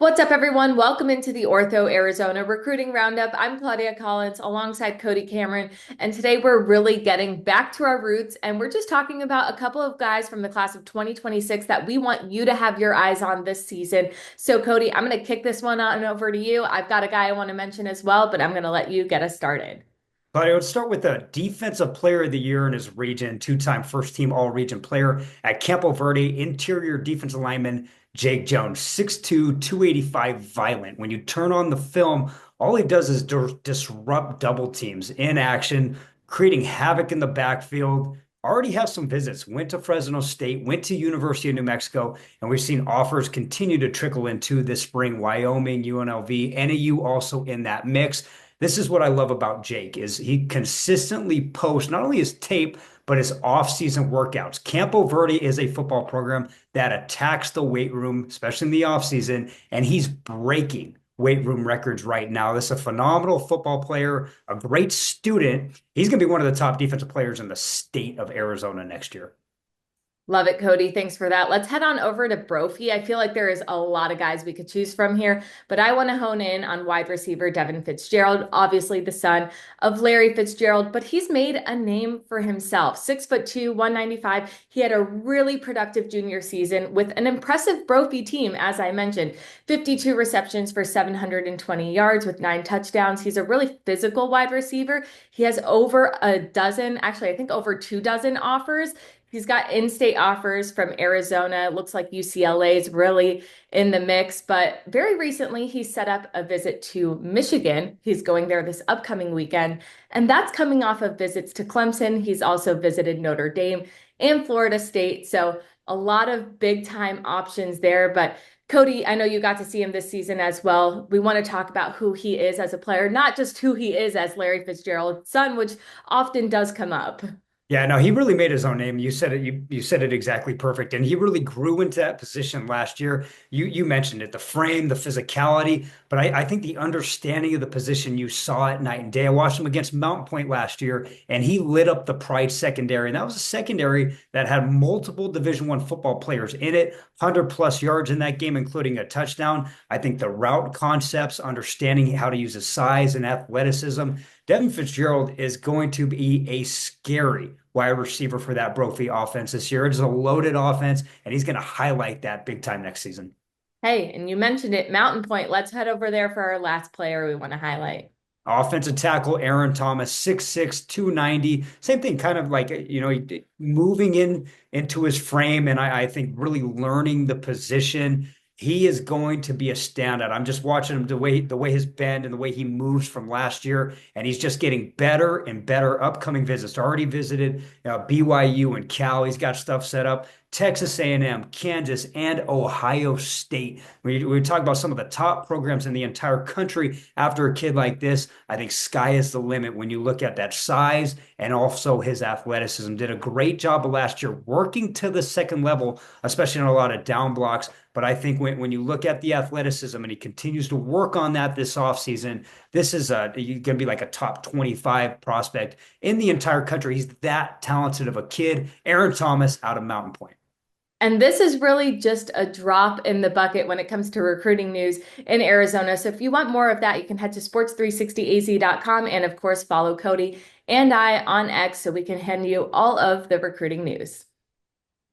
What's up, everyone? Welcome into the Ortho Arizona Recruiting Roundup. I'm Claudia Collins alongside Cody Cameron, and today we're really getting back to our roots and we're just talking about a couple of guys from the class of 2026 that we want you to have your eyes on this season. So, Cody, I'm going to kick this one on over to you. I've got a guy I want to mention as well, but I'm going to let you get us started. But I would start with the Defensive Player of the Year in his region, two-time first-team All-Region player at Campo Verde, interior defensive lineman Jake Jones, 6'2", 285, violent. When you turn on the film, all he does is disrupt double teams in action, creating havoc in the backfield. Already has some visits, went to Fresno State, went to University of New Mexico, and we've seen offers continue to trickle into this spring. Wyoming, UNLV, NAU also in that mix. This is what I love about Jake is he consistently posts not only his tape but his off-season workouts. Campo Verde is a football program that attacks the weight room, especially in the off-season, and he's breaking weight room records right now. This is a phenomenal football player, a great student. He's going to be one of the top defensive players in the state of Arizona next year. Love it, Cody. Thanks for that. Let's head on over to Brophy. I feel like there is a lot of guys we could choose from here, but I want to hone in on wide receiver Devin Fitzgerald, obviously the son of Larry Fitzgerald, but he's made a name for himself. 6'2", 195. He had a really productive junior season with an impressive Brophy team, as I mentioned. 52 receptions for 720 yards with 9 touchdowns. He's a really physical wide receiver. He has over a dozen, actually, I think over 2 dozen offers. He's got in-state offers from Arizona. Looks like UCLA is really in the mix, but very recently he set up a visit to Michigan. He's going there this upcoming weekend, and that's coming off of visits to Clemson. He's also visited Notre Dame and Florida State, so a lot of big-time options there. But Cody, I know you got to see him this season as well. We want to talk about who he is as a player, not just who he is as Larry Fitzgerald's son, which often does come up. Yeah, no, he really made his own name. You said it, you said it exactly perfect. And he really grew into that position last year. You mentioned it, the frame, the physicality, but I think the understanding of the position, you saw it night and day. I watched him against Mountain Point last year, and he lit up the Pride secondary. And that was a secondary that had multiple Division I football players in it, 100+ yards in that game, including a touchdown. I think the route concepts, understanding how to use his size and athleticism. Devin Fitzgerald is going to be a scary wide receiver for that Brophy offense this year. It is a loaded offense, and he's going to highlight that big time next season. Hey, and you mentioned it, Mountain Point. Let's head over there for our last player we want to highlight. Offensive tackle Aaron Thomas, 6'6", 290. Same thing, kind of like, moving into his frame, and I think really learning the position. He is going to be a standout. I'm just watching him the way his bend and the way he moves from last year, and he's just getting better and better. Upcoming visits. Already visited BYU and Cal. He's got stuff set up. Texas A&M, Kansas, and Ohio State. We talk about some of the top programs in the entire country after a kid like this. I think sky is the limit when you look at that size and also his athleticism. Did a great job of last year working to the second level, especially in a lot of down blocks. But I think when you look at the athleticism and he continues to work on that this offseason, this is going to be like a top 25 prospect in the entire country. He's that talented of a kid. Aaron Thomas out of Mountain Point. And this is really just a drop in the bucket when it comes to recruiting news in Arizona. So if you want more of that, you can head to sports360az.com and, of course, follow Cody and I on X so we can hand you all of the recruiting news.